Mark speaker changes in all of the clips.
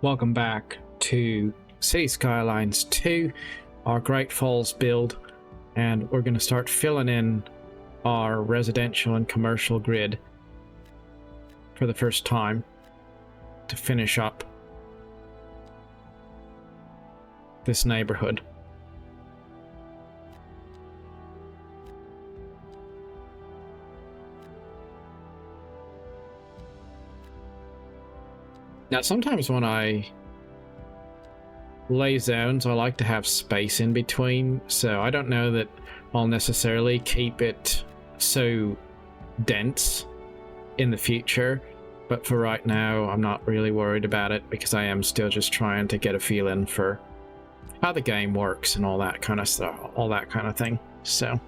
Speaker 1: Welcome back to City Skylines 2, our Great Falls build, and we're going to start filling in our residential and commercial grid for the first time to finish up this neighborhood. Now, sometimes when I lay zones, I like to have space in between, so I don't know that I'll necessarily keep it so dense in the future, but for right now, I'm not really worried about it because I am still just trying to get a feeling for how the game works and all that kind of stuff, all that kind of thing, so.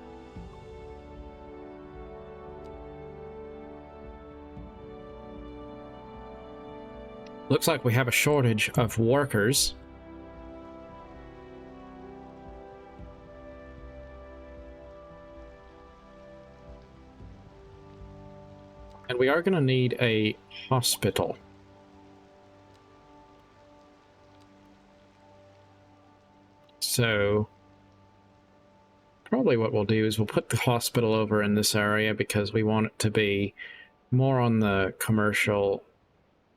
Speaker 1: Looks like we have a shortage of workers. And we are going to need a hospital. So probably what we'll do is we'll put the hospital over in this area because we want it to be more on the commercial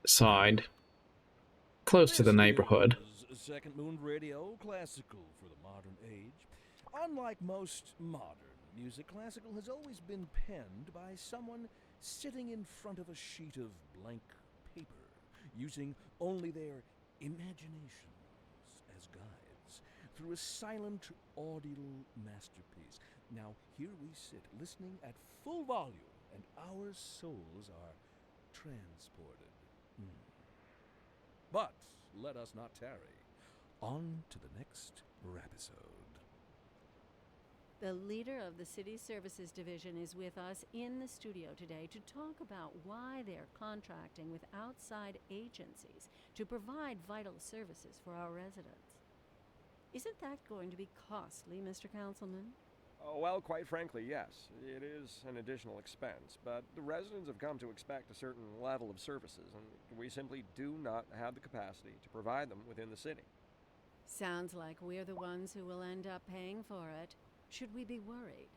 Speaker 1: side, close to the neighborhood.
Speaker 2: Second moon radio, classical for the modern age. Unlike most modern music, classical has always been penned by someone sitting in front of a sheet of blank paper, using only their imaginations as guides through a silent, audible masterpiece. Now, here we sit, listening at full volume, and our souls are transported. But let us not tarry. On to the next rapisode.
Speaker 3: The leader of the City Services Division is with us in the studio today to talk about why they're contracting with outside agencies to provide vital services for our residents. Isn't that going to be costly, Mr. Councilman?
Speaker 4: Well, quite frankly, yes. It is an additional expense, but the residents have come to expect a certain level of services, and we simply do not have the capacity to provide them within the city.
Speaker 3: Sounds like we're the ones who will end up paying for it. Should we be worried?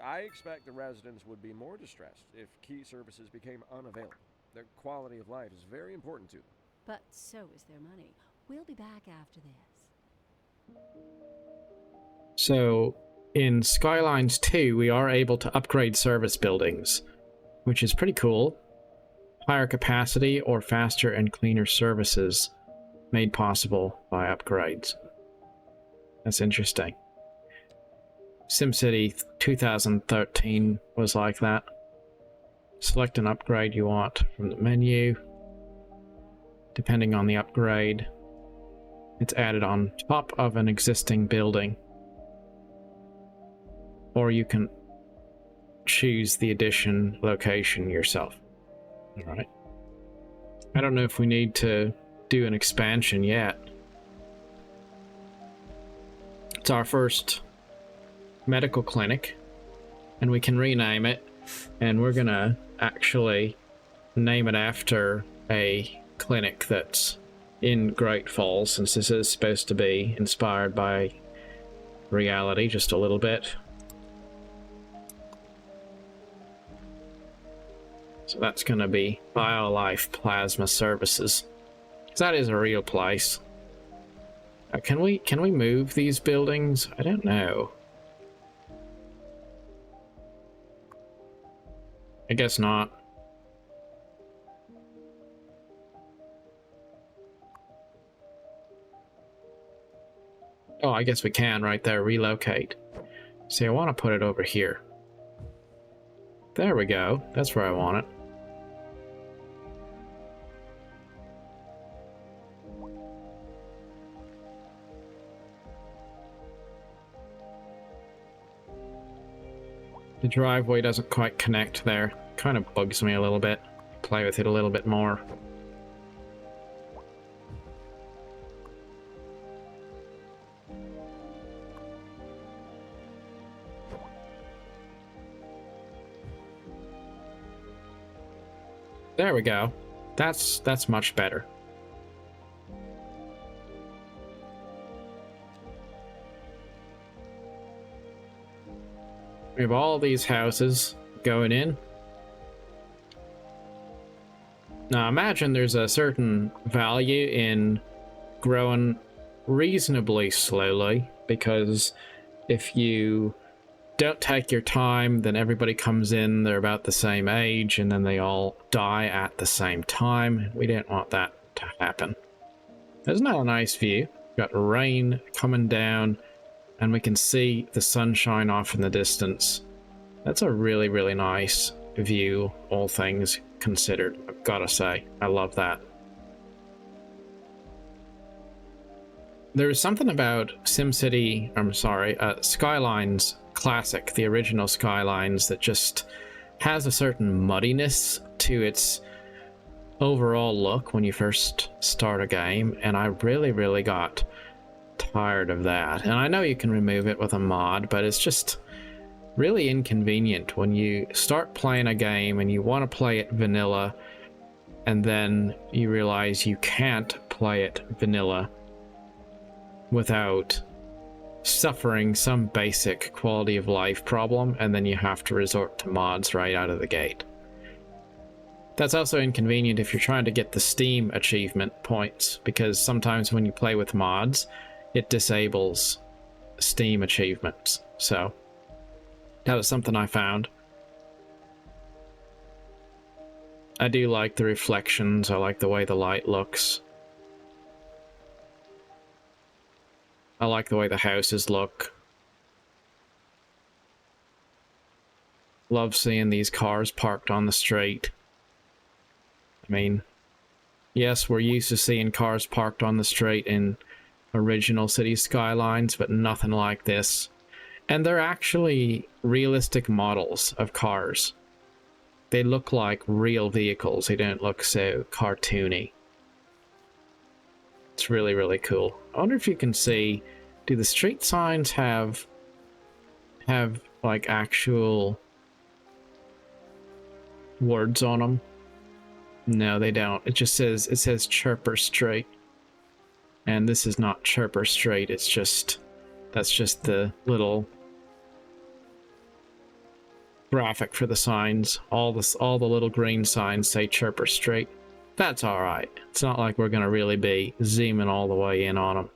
Speaker 4: I expect the residents would be more distressed if key services became unavailable. Their quality of life is very important to them.
Speaker 3: But so is their money. We'll be back after this.
Speaker 1: So in Skylines 2, we are able to upgrade service buildings, which is pretty cool. Higher capacity or faster and cleaner services made possible by upgrades. That's interesting. SimCity 2013 was like that. Select an upgrade you want from the menu. Depending on the upgrade, it's added on top of an existing building. Or you can choose the addition location yourself. Alright. I don't know if we need to do an expansion yet. It's our first medical clinic, and we can rename it, and we're gonna actually name it after a clinic that's in Great Falls, since this is supposed to be inspired by reality just a little bit. So that's going to be BioLife Plasma Services. That is a real place. Can we move these buildings? I don't know. I guess not. Oh, I guess we can right there. Relocate. See, I want to put it over here. There we go. That's where I want it. The driveway doesn't quite connect there. Kind of bugs me a little bit. Play with it a little bit more. There we go. That's much better. We have all these houses going in. Now imagine there's a certain value in growing reasonably slowly, because if you don't take your time, then everybody comes in, they're about the same age, and then they all die at the same time. We don't want that to happen. Isn't that a nice view? Got rain coming down, and we can see the sunshine off in the distance. That's a really, really nice view, all things considered. I've gotta say, I love that. There is something about SimCity, Skylines Classic, the original Skylines, that just has a certain muddiness to its overall look when you first start a game, and I really, really got tired of that. And I know you can remove it with a mod, but it's just really inconvenient when you start playing a game and you want to play it vanilla, and then you realize you can't play it vanilla without suffering some basic quality of life problem, and then you have to resort to mods right out of the gate. That's also inconvenient if you're trying to get the Steam achievement points, because sometimes when you play with mods, it disables Steam achievements. So that was something I found. I do like the reflections, I like the way the light looks. I like the way the houses look. Love seeing these cars parked on the street. I mean, yes, we're used to seeing cars parked on the street in original City Skylines, but nothing like this. And they're actually realistic models of cars. They look like real vehicles. They don't look so cartoony. It's really, really cool. I wonder if you can see, do the street signs have like actual words on them? No, they don't. It says Chirper Street. And this is not Chirper Street, it's just, that's just the little graphic for the signs. All the little green signs say Chirper Street. That's alright. It's not like we're gonna really be zooming all the way in on them.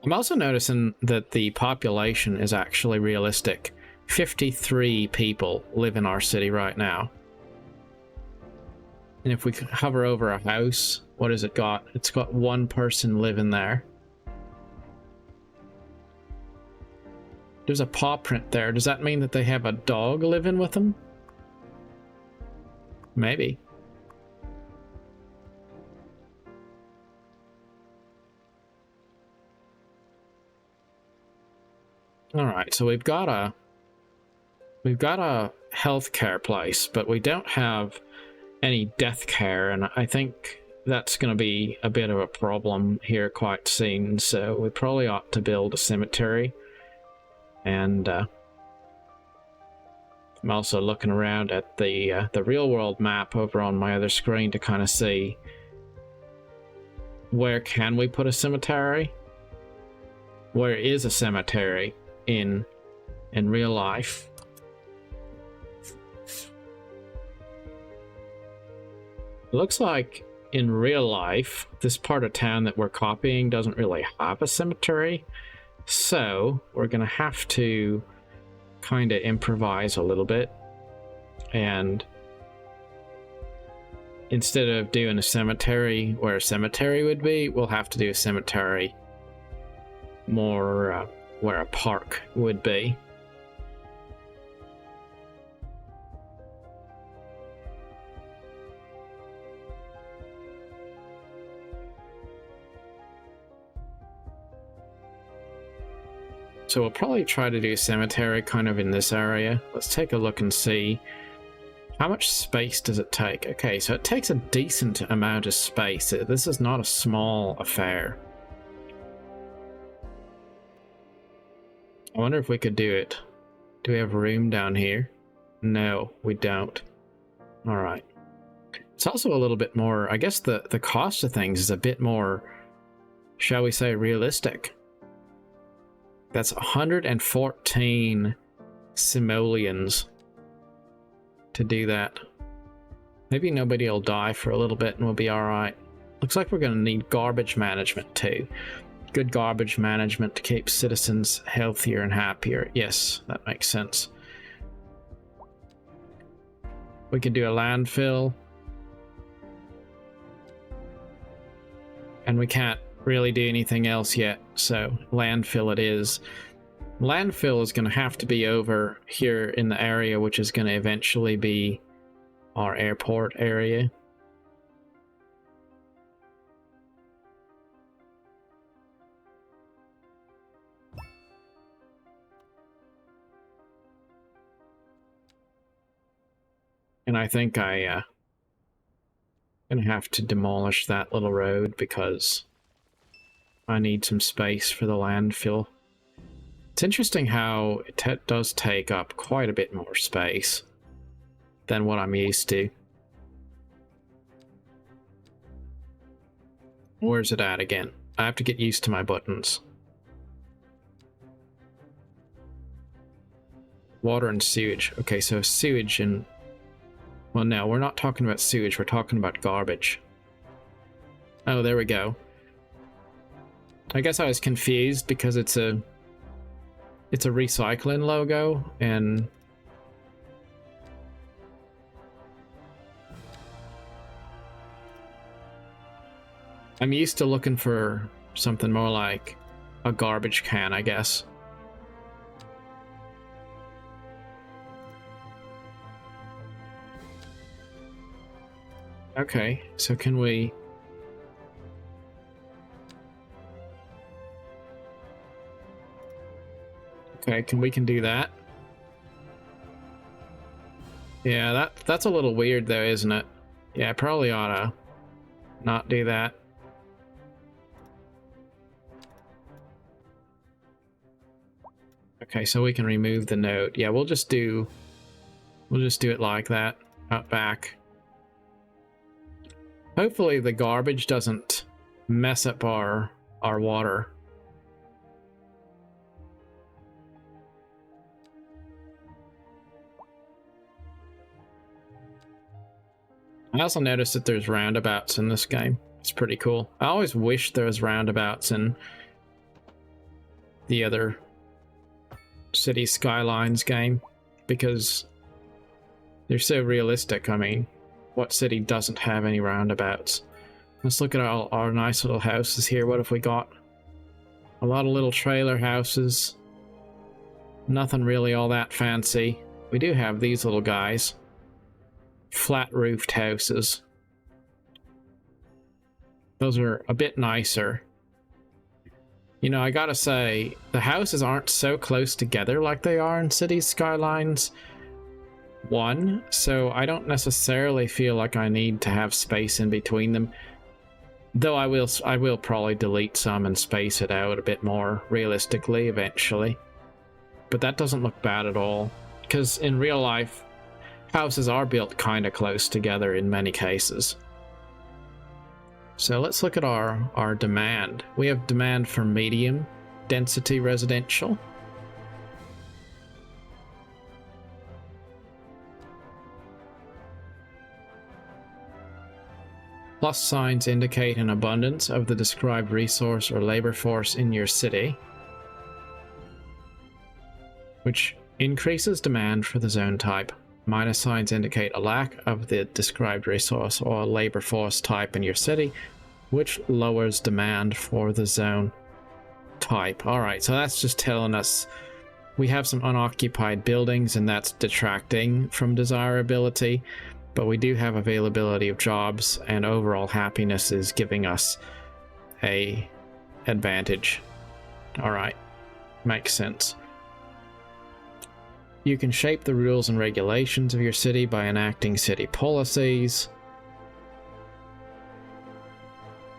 Speaker 1: I'm also noticing that the population is actually realistic. 53 people live in our city right now. And if we hover over a house, what has it got? It's got one person living there. There's a paw print there. Does that mean that they have a dog living with them? Maybe. Alright, so we've got a healthcare place, but we don't have any death care, and I think that's going to be a bit of a problem here quite soon, so we probably ought to build a cemetery. And I'm also looking around at the real world map over on my other screen to kind of see where can we put a cemetery? Where is a cemetery in real life? It looks like in real life, this part of town that we're copying doesn't really have a cemetery. So we're going to have to kind of improvise a little bit. And instead of doing a cemetery where a cemetery would be, we'll have to do a cemetery more where a park would be. So we'll probably try to do cemetery kind of in this area. Let's take a look and see how much space does it take. Okay, so it takes a decent amount of space. This is not a small affair. I wonder if we could do it. Do we have room down here? No, we don't. Alright. It's also a little bit more, I guess the cost of things is a bit more shall we say, realistic. That's 114 simoleons to do that. Maybe nobody will die for a little bit and we'll be alright. Looks like we're going to need garbage management too. Good garbage management to keep citizens healthier and happier. Yes, that makes sense. We could do a landfill. And we can't really do anything else yet, so landfill it is. Landfill is going to have to be over here in the area, which is going to eventually be our airport area. And I think I'm gonna have to demolish that little road because I need some space for the landfill. It's interesting how it does take up quite a bit more space than what I'm used to. Where's it at again? I have to get used to my buttons. Water and sewage. Okay, so sewage and... Well, no, we're not talking about sewage, we're talking about garbage. Oh, there we go. I guess I was confused because it's a recycling logo, and I'm used to looking for something more like a garbage can, I guess. Okay, so can we... Okay, we can do that. Yeah, that's a little weird though, isn't it? Yeah, I probably ought to not do that. Okay, so we can remove the note. Yeah, we'll just do it like that, out back. Hopefully the garbage doesn't mess up our water. I also noticed that there's roundabouts in this game. It's pretty cool. I always wish there was roundabouts in the other City Skylines game because they're so realistic. I mean, what city doesn't have any roundabouts? Let's look at our nice little houses here. What have we got? A lot of little trailer houses. Nothing really all that fancy. We do have these little guys. Flat roofed houses. Those are a bit nicer. You know, I gotta say, the houses aren't so close together like they are in Cities Skylines 1, so I don't necessarily feel like I need to have space in between them. Though I will probably delete some and space it out a bit more realistically eventually. But that doesn't look bad at all, because in real life, houses are built kind of close together in many cases. So let's look at our demand. We have demand for medium density residential. Plus signs indicate an abundance of the described resource or labor force in your city, which increases demand for the zone type. Minus signs indicate a lack of the described resource or labor force type in your city, which lowers demand for the zone type. Alright, so that's just telling us we have some unoccupied buildings and that's detracting from desirability, but we do have availability of jobs and overall happiness is giving us a advantage. Alright, makes sense. You can shape the rules and regulations of your city by enacting city policies,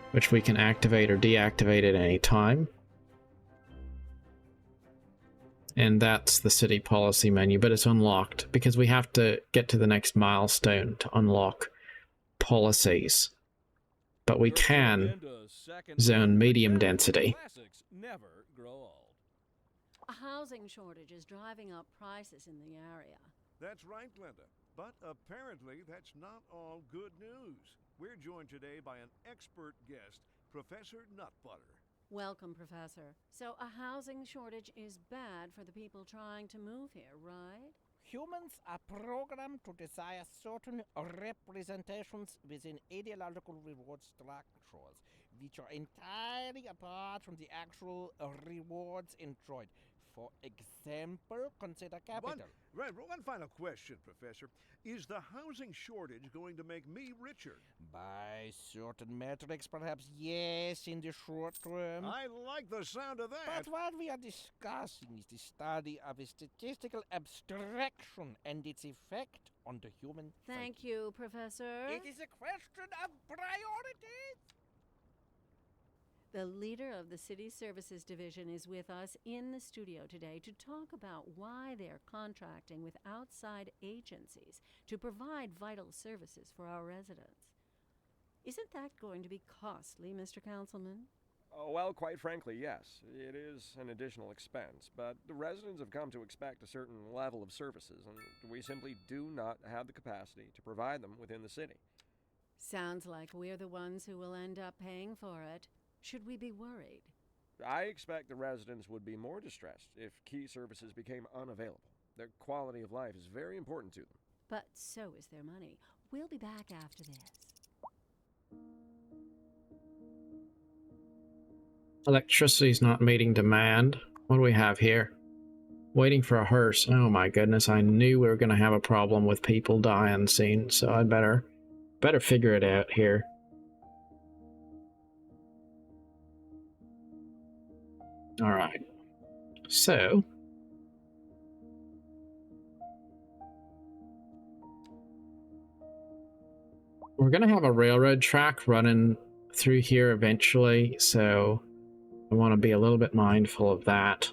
Speaker 1: which we can activate or deactivate at any time. And that's the city policy menu, but it's unlocked because we have to get to the next milestone to unlock policies. But we can
Speaker 2: second
Speaker 1: zone medium
Speaker 2: again,
Speaker 1: density.
Speaker 2: Classics never grow old.
Speaker 3: A housing shortage is driving up prices in the area.
Speaker 5: That's right, Glenda. But apparently that's not all good news. We're joined today by an expert guest, Professor Nutbutter.
Speaker 3: Welcome, Professor. So a housing shortage is bad for the people trying to move here, right?
Speaker 6: Humans are programmed to desire certain representations within ideological reward structures, which are entirely apart from the actual rewards enjoyed. For example, consider capital.
Speaker 5: One final question, Professor. Is the housing shortage going to make me richer?
Speaker 6: By certain metrics, perhaps yes, in the short term.
Speaker 5: I like the sound of that.
Speaker 6: But what we are discussing is the study of a statistical abstraction and its effect on the human
Speaker 3: Thank
Speaker 6: psyche.
Speaker 3: you, Professor.
Speaker 6: It is a question of priorities.
Speaker 3: The leader of the City Services Division is with us in the studio today to talk about why they're contracting with outside agencies to provide vital services for our residents. Isn't that going to be costly, Mr. Councilman?
Speaker 4: Oh, well, quite frankly, yes. It is an additional expense, but the residents have come to expect a certain level of services, and we simply do not have the capacity to provide them within the city.
Speaker 3: Sounds like we're the ones who will end up paying for it. Should we be worried?
Speaker 4: I expect the residents would be more distressed if key services became unavailable. Their quality of life is very important to them.
Speaker 3: But so is their money. We'll be back after this.
Speaker 1: Electricity's not meeting demand. What do we have here? Waiting for a hearse. Oh my goodness, I knew we were going to have a problem with people dying soon, so I'd better figure it out here. Alright. So we're going to have a railroad track running through here eventually, so I want to be a little bit mindful of that.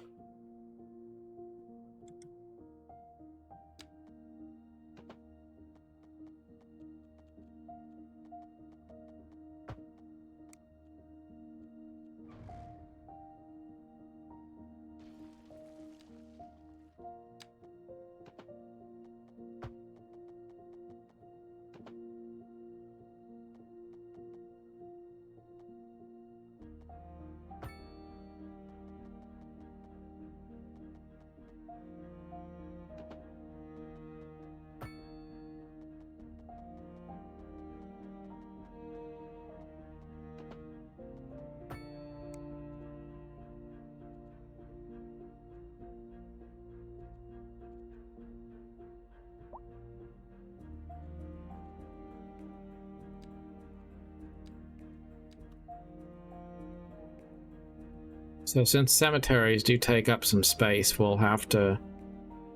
Speaker 1: So since cemeteries do take up some space, we'll have to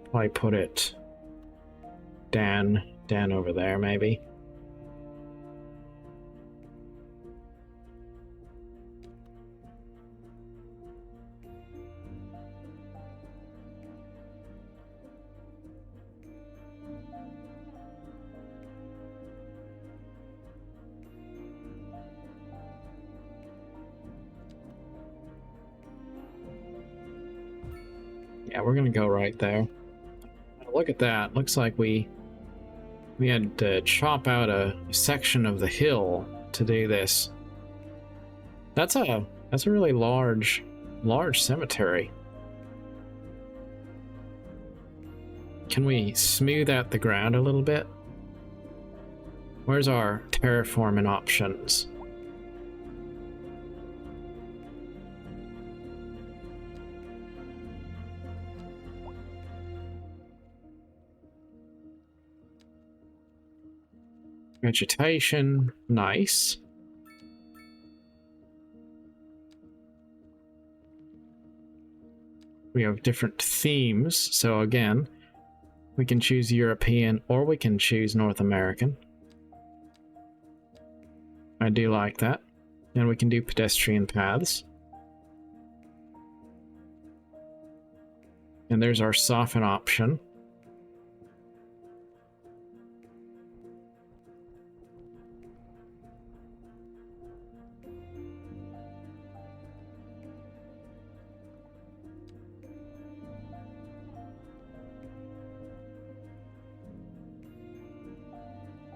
Speaker 1: probably put it down over there, maybe. Yeah, we're gonna go right there. Look at that. Looks like we had to chop out a section of the hill to do this. That's a really large cemetery. Can we smooth out the ground a little bit? Where's our terraforming options? Vegetation, nice. We have different themes, so again, we can choose European or we can choose North American. I do like that. And we can do pedestrian paths. And there's our soften option.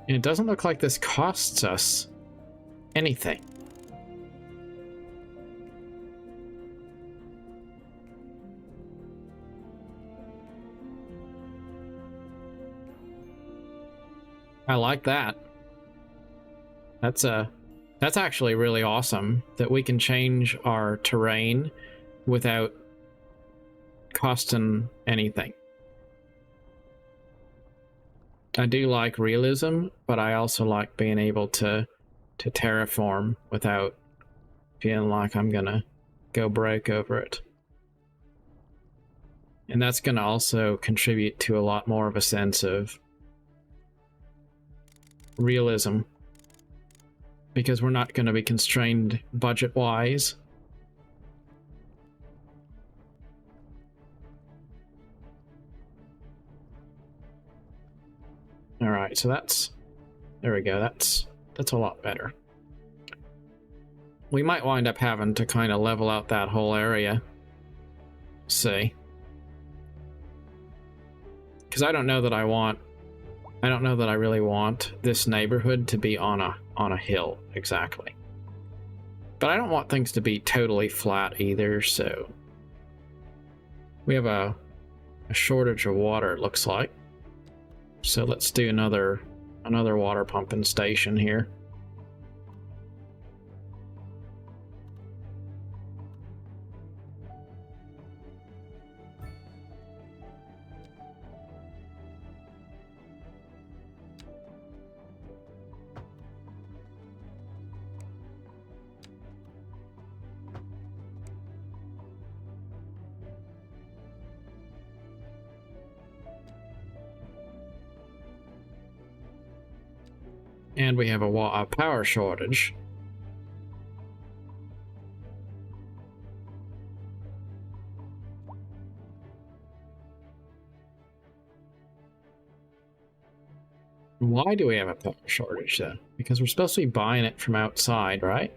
Speaker 1: And it doesn't look like this costs us anything. I like that. That's actually really awesome that we can change our terrain without costing anything. I do like realism, but I also like being able to terraform without feeling like I'm gonna go broke over it. And that's gonna also contribute to a lot more of a sense of realism, because we're not going to be constrained budget-wise. All right, so there we go. That's a lot better. We might wind up having to kind of level out that whole area. See, because I don't know that I really want this neighborhood to be on a hill exactly. But I don't want things to be totally flat either, so we have a shortage of water, it looks like. So let's do another water pumping station here. And we have a power shortage. Why do we have a power shortage then? Because we're supposed to be buying it from outside, right?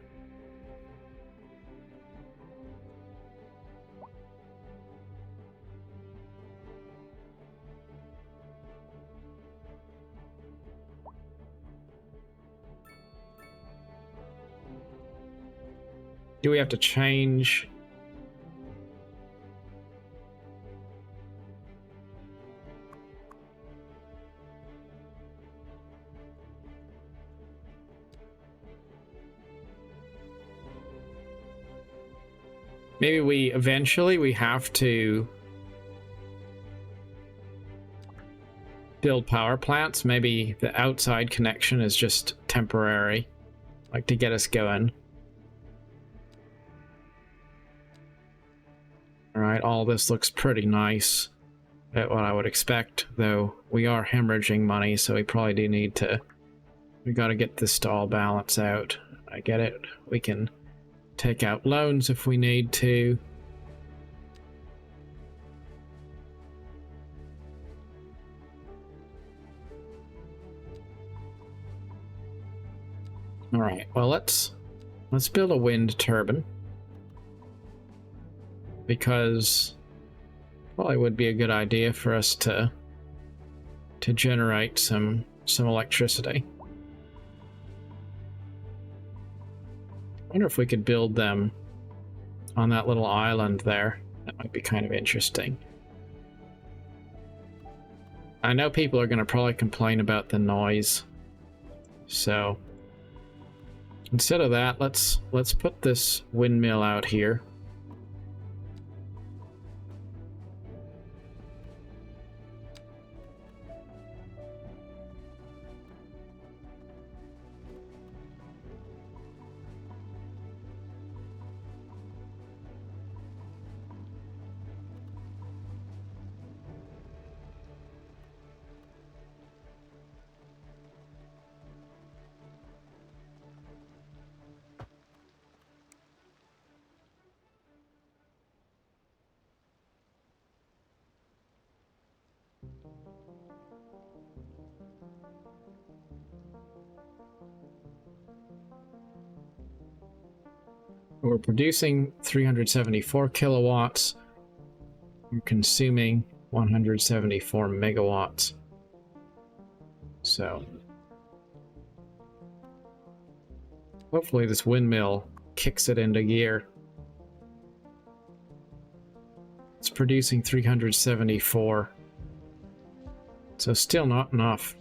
Speaker 1: Do we have to change? Maybe we eventually have to build power plants. Maybe the outside connection is just temporary, like to get us going. Alright, all this looks pretty nice at what I would expect, though we are hemorrhaging money, so we probably do need to... We gotta get this to all balance out. I get it. We can take out loans if we need to. Alright, well let's build a wind turbine. Because probably would be a good idea for us to generate some electricity. I wonder if we could build them on that little island there. That might be kind of interesting. I know people are going to probably complain about the noise, so instead of that, let's put this windmill out here. We're producing 374 kilowatts. We're consuming 174 megawatts. So Hopefully this windmill kicks it into gear. It's producing 374. So still not enough.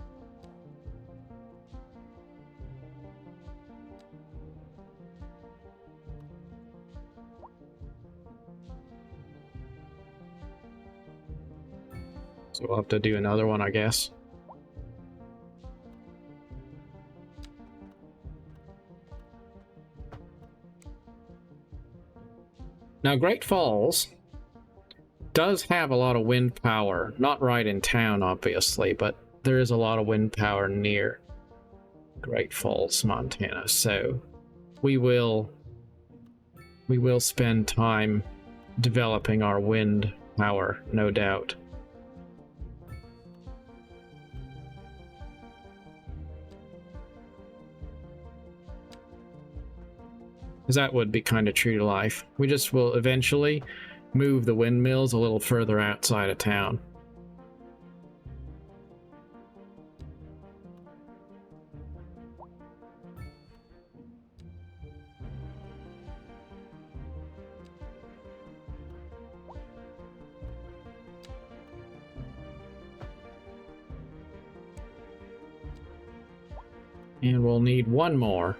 Speaker 1: So we'll have to do another one, I guess. Now, Great Falls does have a lot of wind power. Not right in town, obviously, but there is a lot of wind power near Great Falls, Montana. So we will spend time developing our wind power, no doubt. Because that would be kind of true to life. We just will eventually move the windmills a little further outside of town. And we'll need one more.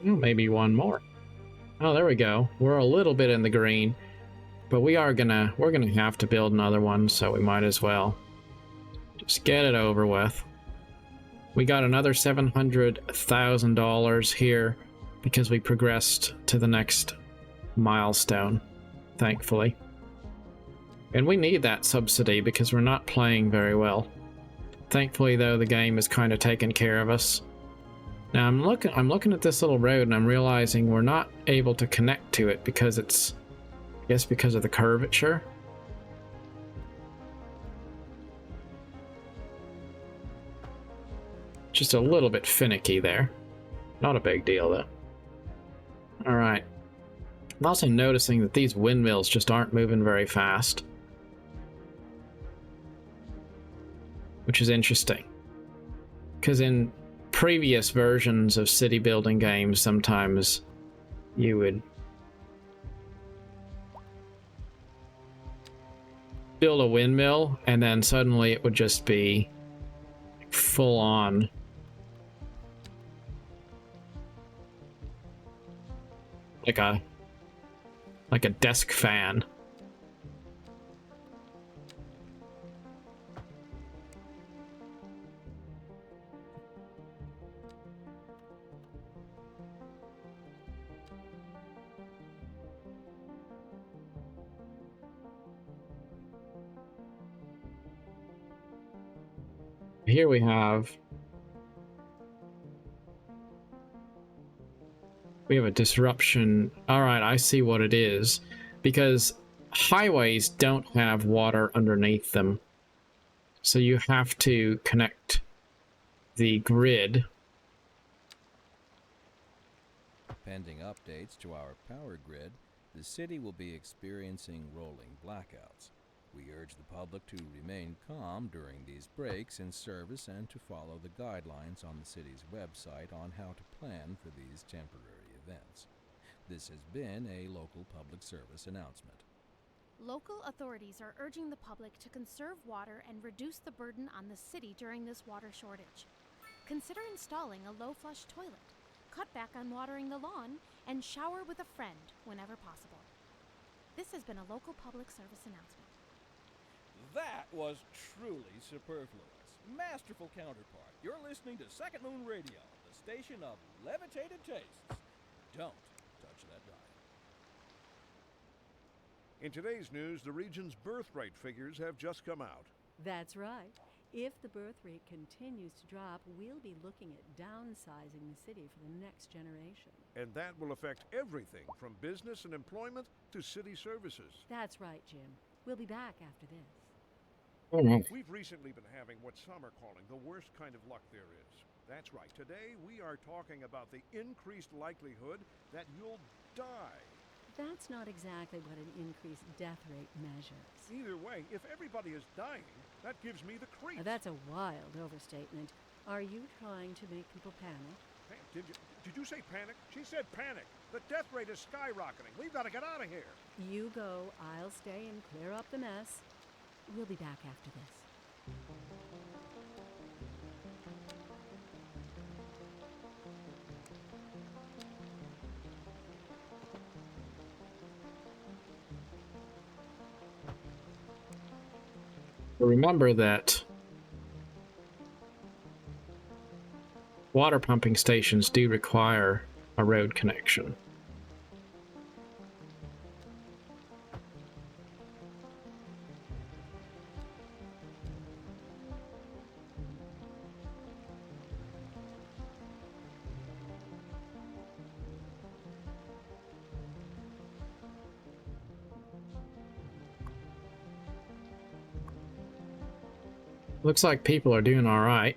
Speaker 1: Oh, maybe one more. Oh, there we go. We're a little bit in the green, but we're gonna have to build another one, so we might as well just get it over with. We got another $700,000 here because we progressed to the next milestone, thankfully. And we need that subsidy because we're not playing very well. Thankfully, though, the game is kind of taking care of us. Now I'm looking at this little road and I'm realizing we're not able to connect to it because it's, I guess because of the curvature. Just a little bit finicky there. Not a big deal though. Alright. I'm also noticing that these windmills just aren't moving very fast. Which is interesting. Because in previous versions of city building games, sometimes you would build a windmill and then suddenly it would just be full on like a desk fan. Here we have a disruption. All right, I see what it is. Because highways don't have water underneath them. So you have to connect the grid.
Speaker 2: Pending updates to our power grid, the city will be experiencing rolling blackouts. We urge the public to remain calm during these breaks in service and to follow the guidelines on the city's website on how to plan for these temporary events. This has been a local public service announcement.
Speaker 7: Local authorities are urging the public to conserve water and reduce the burden on the city during this water shortage. Consider installing a low-flush toilet, cut back on watering the lawn, and shower with a friend whenever possible. This has been a local public service announcement.
Speaker 2: That was truly superfluous. Masterful counterpart. You're listening to Second Moon Radio, the station of levitated tastes. Don't touch that dial.
Speaker 5: In today's news, the region's birth rate figures have just come out.
Speaker 3: That's right. If the birth rate continues to drop, we'll be looking at downsizing the city for the next generation.
Speaker 5: And that will affect everything from business and employment to city services.
Speaker 3: That's right, Jim. We'll be back after this.
Speaker 5: We've recently been having what some are calling the worst kind of luck there is. That's right. Today we are talking about the increased likelihood that you'll die.
Speaker 3: That's not exactly what an increased death rate measures.
Speaker 5: Either way, if everybody is dying, that gives me the creeps.
Speaker 3: That's a wild overstatement. Are you trying to make people panic?
Speaker 5: Did you say panic? She said panic. The death rate is skyrocketing. We've got to get out of here.
Speaker 3: You go, I'll stay and clear up the mess. We'll be back after this.
Speaker 1: Remember that water pumping stations do require a road connection. Looks like people are doing all right.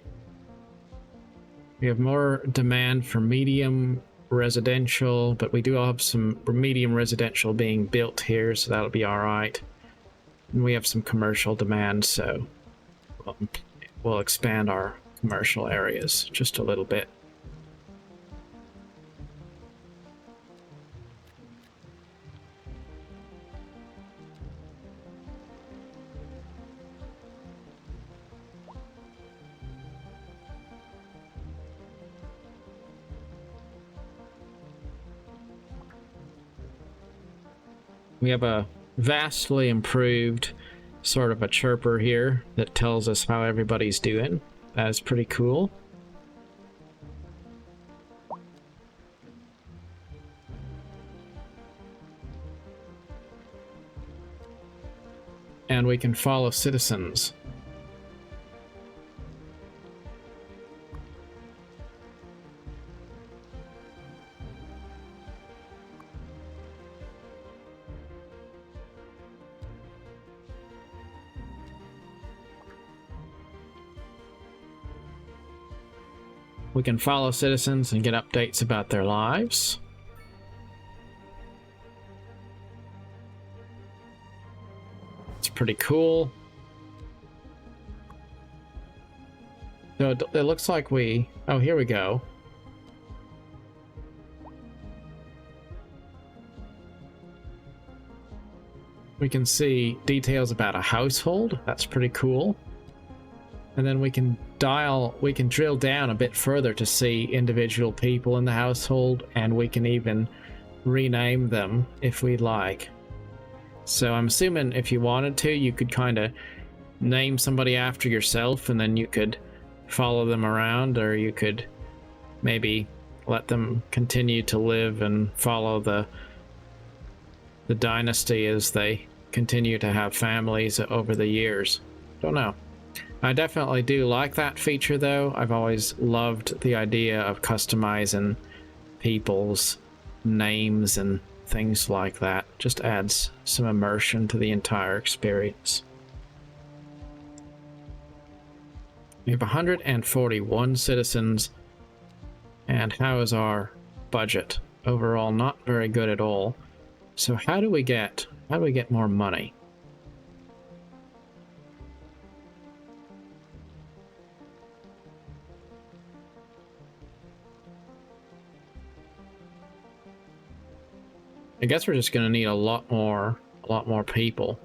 Speaker 1: We have more demand for medium residential, but we do have some medium residential being built here, so that'll be all right. And we have some commercial demand, so we'll expand our commercial areas just a little bit. We have a vastly improved sort of a chirper here that tells us how everybody's doing. That's pretty cool. And we can follow citizens. We can follow citizens and get updates about their lives. It's pretty cool. So it looks like we... Oh, here we go. We can see details about a household. That's pretty cool. And then we can drill down a bit further to see individual people in the household, and we can even rename them if we'd like. So I'm assuming if you wanted to, you could kind of name somebody after yourself, and then you could follow them around, or you could maybe let them continue to live and follow the dynasty as they continue to have families over the years. Don't know. I definitely do like that feature, though. I've always loved the idea of customizing people's names and things like that. Just adds some immersion to the entire experience. We have 141 citizens. And how is our budget? Overall, not very good at all. So how do we get more money? I guess we're just going to need a lot more people.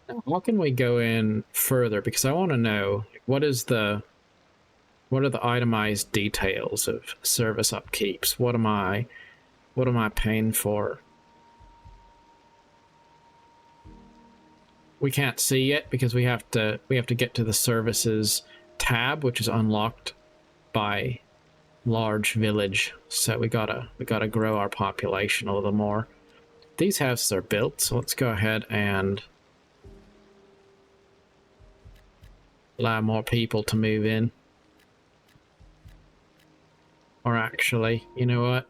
Speaker 1: Now, how can we go in further? Because I want to know what are the itemized details of service upkeeps? What am I paying for? We can't see yet because we have to get to the services tab, which is unlocked by large village. So we gotta grow our population a little more. These houses are built, so let's go ahead and allow more people to move in. Or actually, you know what?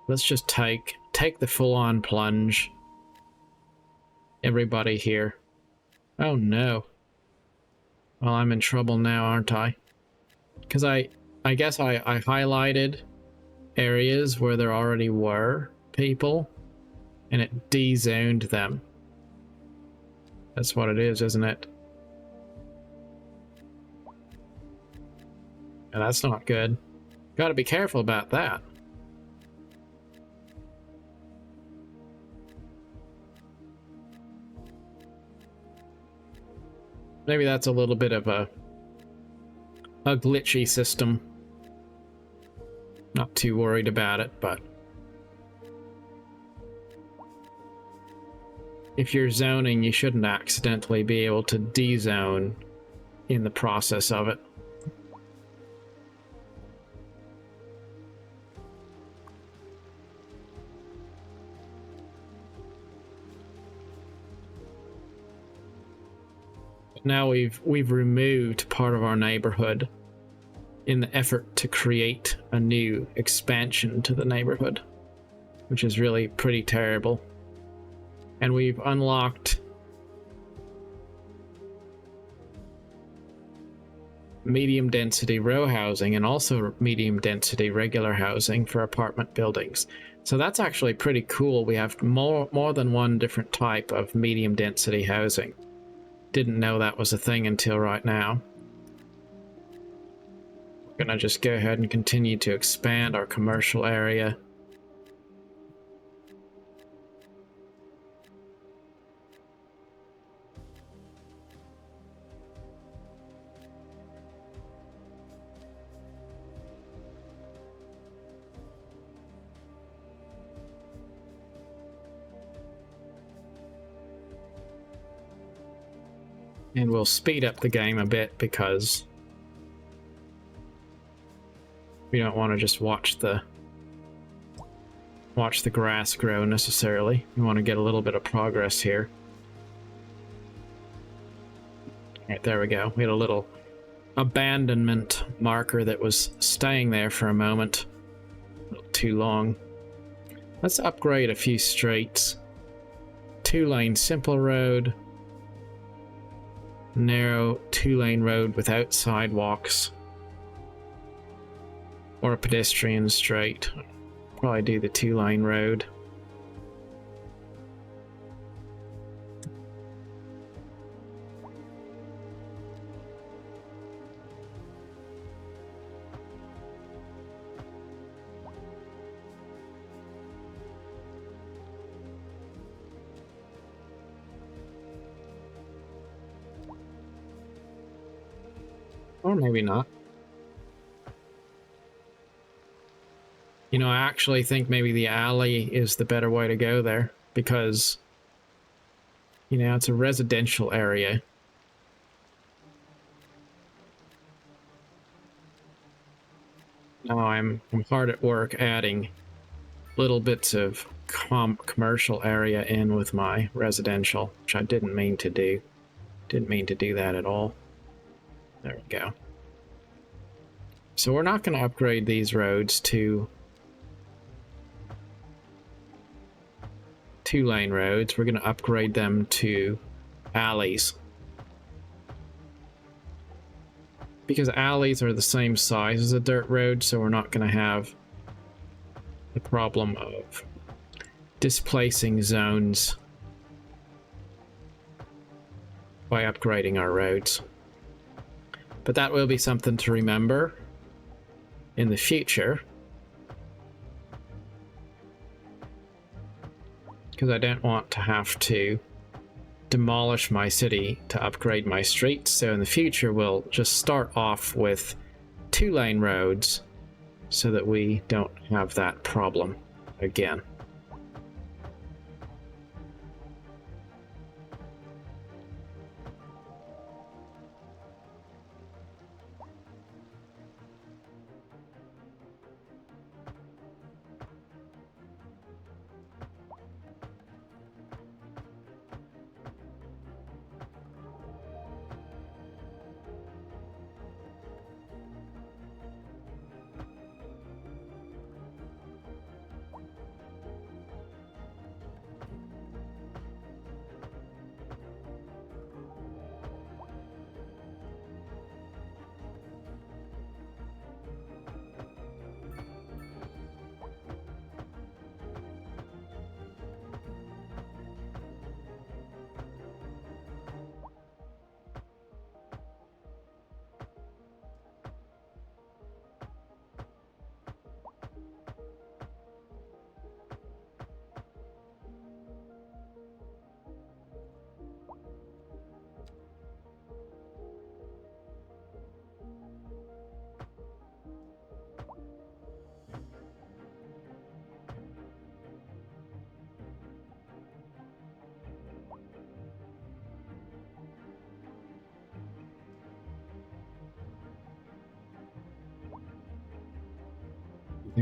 Speaker 1: Let's just take the full-on plunge. Everybody here. Oh no. Well, I'm in trouble now, aren't I? Because I guess I highlighted areas where there already were people, and it de-zoned them. That's what it is, isn't it? And that's not good. Gotta be careful about that. Maybe that's a little bit of a glitchy system. Not too worried about it, but if you're zoning, you shouldn't accidentally be able to de-zone in the process of it. Now we've removed part of our neighborhood in the effort to create a new expansion to the neighborhood, which is really pretty terrible. And we've unlocked medium density row housing and also medium density regular housing for apartment buildings. So that's actually pretty cool. We have more than one different type of medium density housing. Didn't know that was a thing until right now. We're gonna just go ahead and continue to expand our commercial area. And we'll speed up the game a bit because we don't want to just watch the grass grow necessarily. We want to get a little bit of progress here. Alright, there we go. We had a little abandonment marker that was staying there for a moment. A little too long. Let's upgrade a few streets. 2-lane simple road. Narrow 2-lane road without sidewalks. Or a pedestrian straight. Probably do the 2-lane road. Or maybe not. You know, I actually think maybe the alley is the better way to go there, because, you know, it's a residential area. Now I'm hard at work adding little bits of commercial area in with my residential, which I didn't mean to do. Didn't mean to do that at all. There we go. So we're not going to upgrade these roads to 2-lane roads. We're going to upgrade them to alleys. Because alleys are the same size as a dirt road, so we're not going to have the problem of displacing zones by upgrading our roads. But that will be something to remember in the future, because I don't want to have to demolish my city to upgrade my streets. So in the future we'll just start off with 2-lane roads so that we don't have that problem again.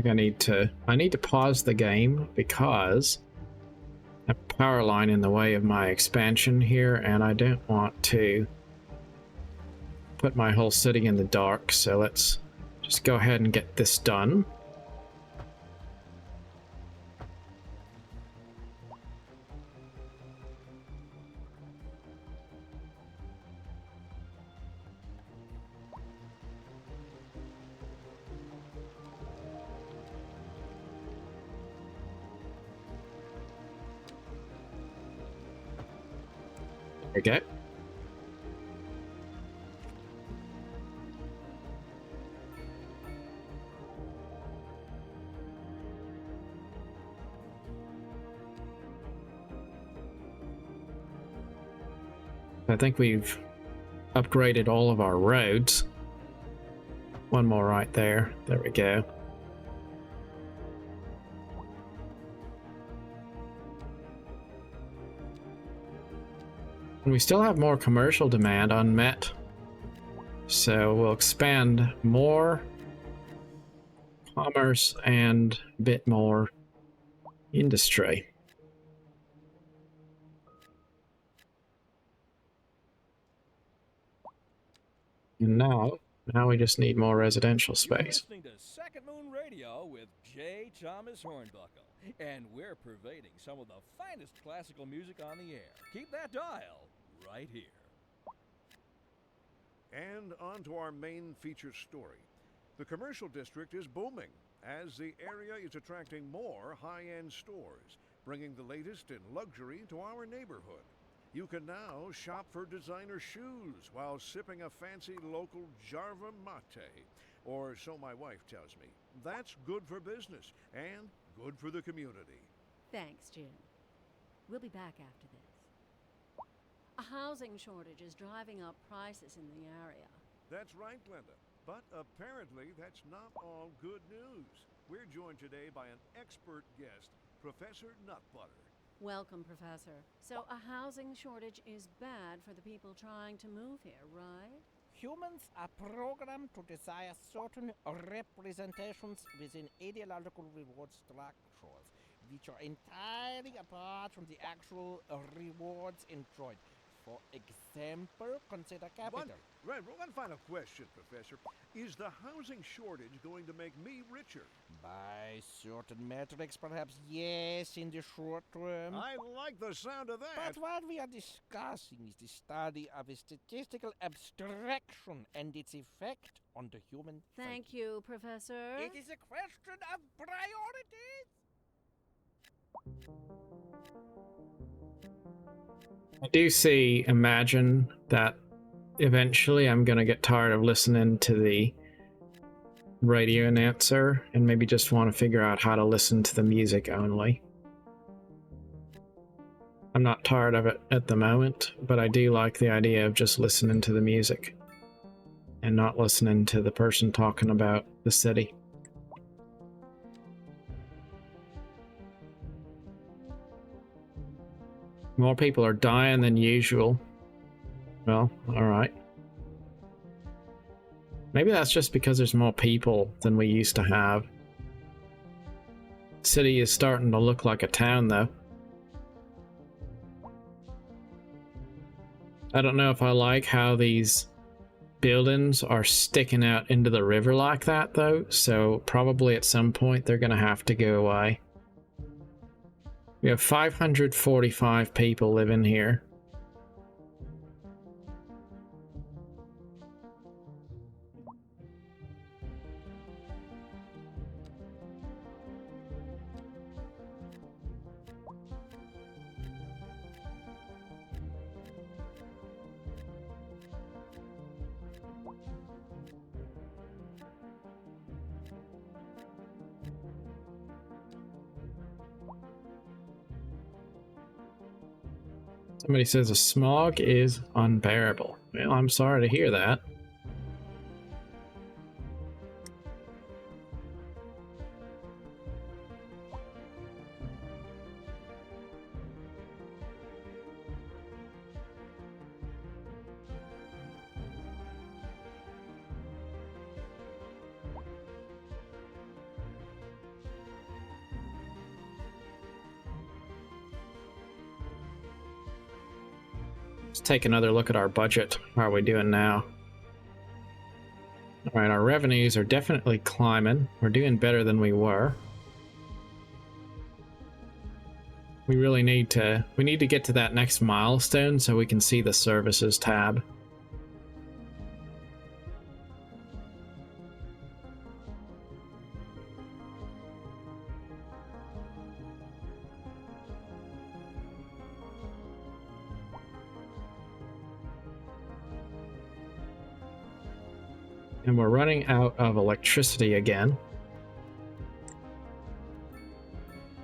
Speaker 1: think I need to pause the game because a power line in the way of my expansion here, and I don't want to put my whole city in the dark, so let's just go ahead and get this done. Okay. I think we've upgraded all of our roads. One more right there. There we go. And we still have more commercial demand unmet. So we'll expand more commerce and a bit more industry. And now we just need more residential
Speaker 2: You're
Speaker 1: space.
Speaker 2: listening to Second Moon Radio with J. Thomas Hornbuckle, and we're pervading some of the finest classical music on the air. Keep that dial right here.
Speaker 5: And on to our main feature story. The commercial district is booming as the area is attracting more high-end stores, bringing the latest in luxury to our neighborhood. You can now shop for designer shoes while sipping a fancy local Jarva mate, or so my wife tells me. That's good for business and good for the community.
Speaker 3: Thanks, Jim. We'll be back after this. A housing shortage is driving up prices in the area.
Speaker 5: That's right, Glenda. But apparently that's not all good news. We're joined today by an expert guest, Professor Nutbutter.
Speaker 3: Welcome, Professor. So a housing shortage is bad for the people trying to move here, right?
Speaker 6: Humans are programmed to desire certain representations within ideological reward structures, which are entirely apart from the actual rewards enjoyed. For example, consider capital.
Speaker 5: One final question, Professor. Is the housing shortage going to make me richer?
Speaker 6: By certain metrics, perhaps yes, in the short term.
Speaker 5: I like the sound of that.
Speaker 6: But what we are discussing is the study of a statistical abstraction and its effect on the human
Speaker 3: Thank
Speaker 6: psyche.
Speaker 3: you, Professor.
Speaker 6: It is a question of priorities.
Speaker 1: I do imagine that eventually I'm gonna get tired of listening to the radio announcer and maybe just want to figure out how to listen to the music only. I'm not tired of it at the moment, but I do like the idea of just listening to the music and not listening to the person talking about the city. More people are dying than usual. Well, alright. Maybe that's just because there's more people than we used to have. City is starting to look like a town, though. I don't know if I like how these buildings are sticking out into the river like that, though, so probably at some point they're gonna have to go away. We have 545 people living here. Somebody says the smog is unbearable. Well, I'm sorry to hear that. Let's take another look at our budget. How are we doing now? Alright, our revenues are definitely climbing. We're doing better than we were. We really need to get to that next milestone so we can see the services tab. And we're running out of electricity again.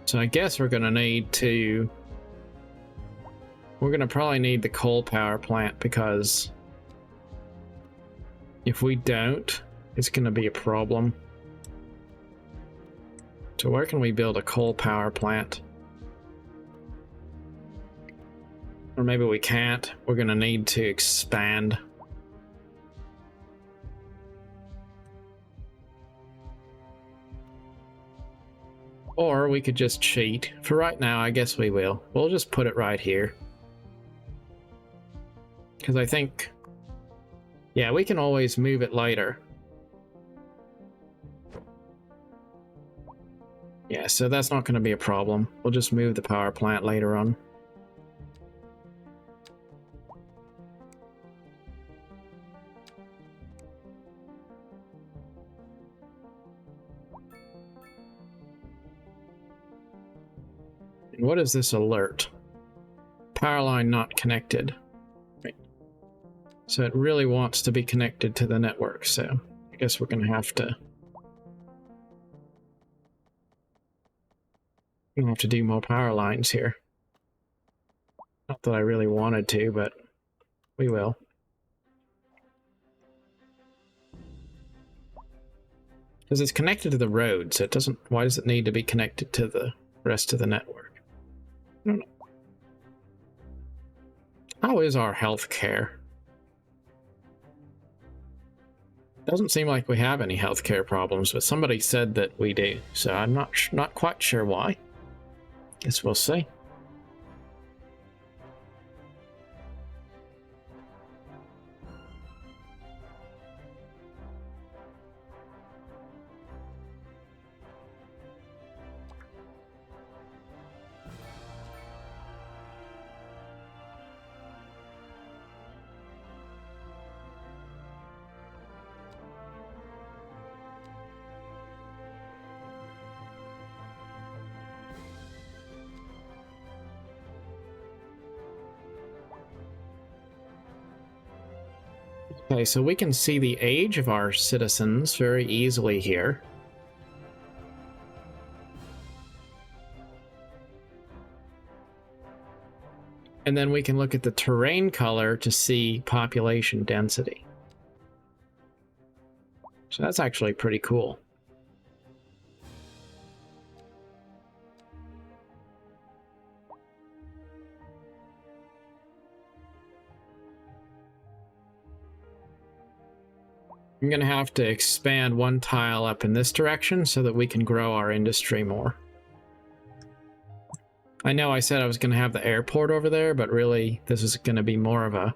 Speaker 1: So I guess we're going to need to... We're going to probably need the coal power plant, because if we don't, it's going to be a problem. So where can we build a coal power plant? Or maybe we can't. We're going to need to expand. Or we could just cheat. For right now, I guess we will. We'll just put it right here. Because I think... Yeah, we can always move it later. Yeah, so that's not going to be a problem. We'll just move the power plant later on. What is this alert? Power line not connected. Right. So it really wants to be connected to the network, so I guess we're going to have to... We're going to have to do more power lines here. Not that I really wanted to, but we will. Because it's connected to the road, so it doesn't... Why does it need to be connected to the rest of the network? I don't know. How is our health care? Doesn't seem like we have any healthcare problems, but somebody said that we do, so I'm not quite sure why. Guess we'll see. Okay, so we can see the age of our citizens very easily here. And then we can look at the terrain color to see population density. So that's actually pretty cool. I'm going to have to expand one tile up in this direction so that we can grow our industry more. I know I said I was going to have the airport over there, but really this is going to be more of a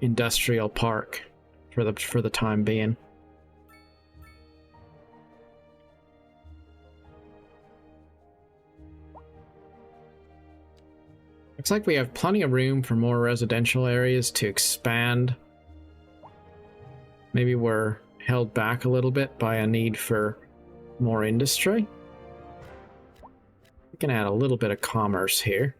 Speaker 1: industrial park for the time being. Looks like we have plenty of room for more residential areas to expand. Maybe we're held back a little bit by a need for more industry. We can add a little bit of commerce here.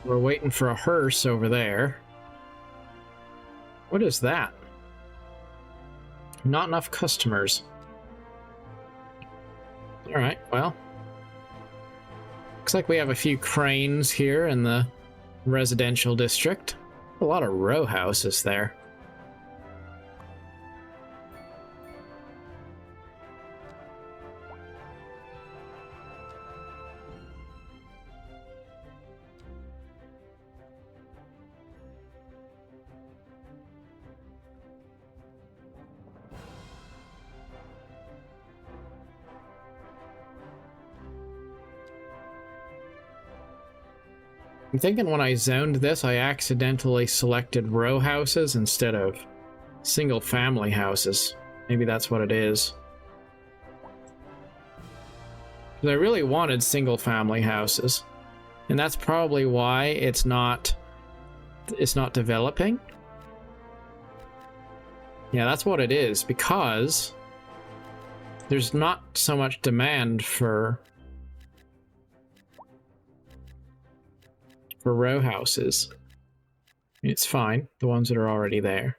Speaker 1: We're waiting for a hearse over there. What is that? Not enough customers. Alright, well. Looks like we have a few cranes here in the residential district. A lot of row houses there. I'm thinking when I zoned this, I accidentally selected row houses instead of single family houses. Maybe that's what it is. 'Cause I really wanted single family houses. And that's probably why it's not developing. Yeah, that's what it is, because there's not so much demand for row houses. It's fine, the ones that are already there.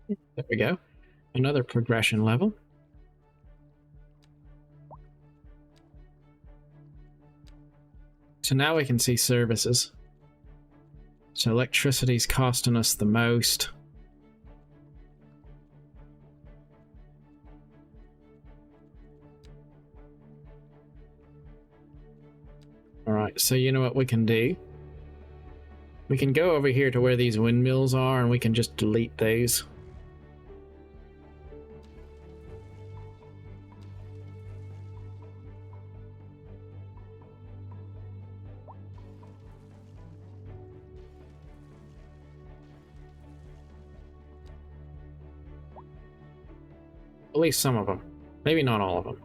Speaker 1: There we go. Another progression level. So now we can see services. So electricity's costing us the most. Alright, so you know what we can do? We can go over here to where these windmills are and we can just delete those. At least some of them. Maybe not all of them.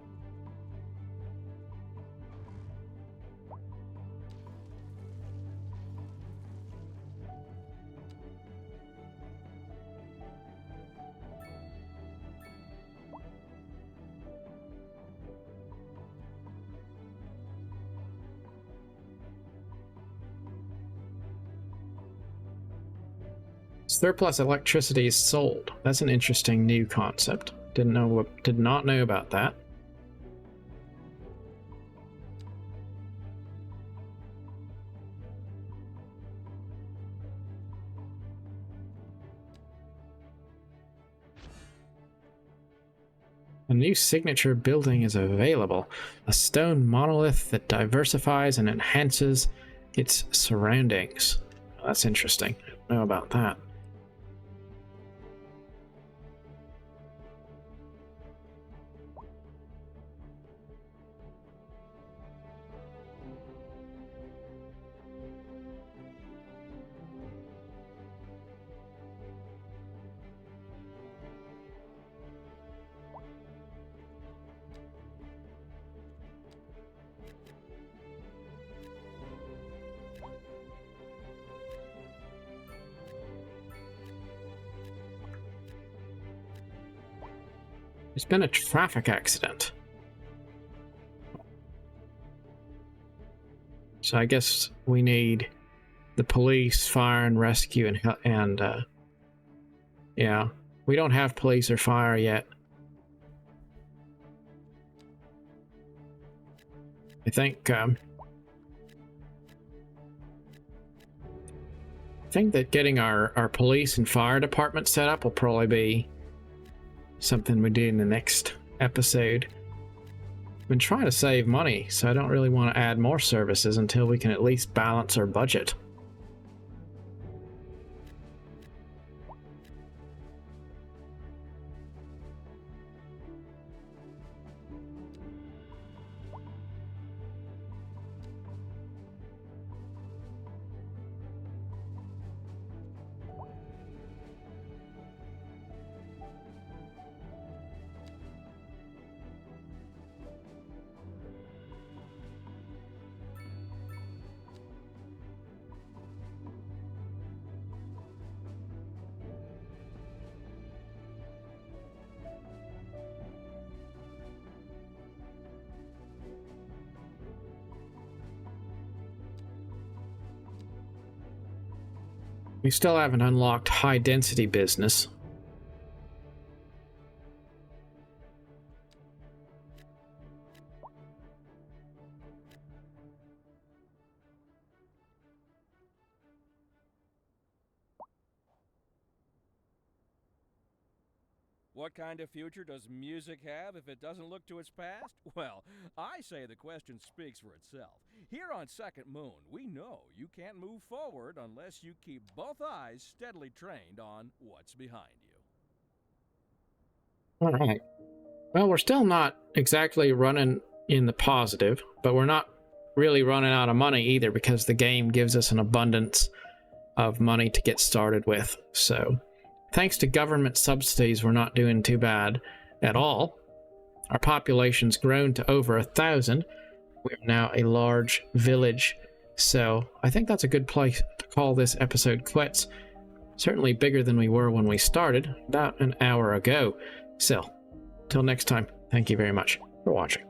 Speaker 1: Surplus electricity is sold. That's an interesting new concept. Did not know about that. A new signature building is available. A stone monolith that diversifies and enhances its surroundings. That's interesting. I don't know about that. There's been a traffic accident. So I guess we need the police, fire and rescue, and yeah, we don't have police or fire yet. I think that getting our police and fire department set up will probably be something we do in the next episode. I've been trying to save money, so I don't really want to add more services until we can at least balance our budget. We still haven't unlocked high density business.
Speaker 2: What kind of future does music have if it doesn't look to its past? Well, I say the question speaks for itself. Here on Second Moon, we know you can't move forward unless you keep both eyes steadily trained on what's behind you.
Speaker 1: All right. Well, we're still not exactly running in the positive, but we're not really running out of money either, because the game gives us an abundance of money to get started with. So, thanks to government subsidies, we're not doing too bad at all. Our population's grown to over 1,000. We're now a large village, so I think that's a good place to call this episode quits. Certainly bigger than we were when we started, about an hour ago. So, till next time, thank you very much for watching.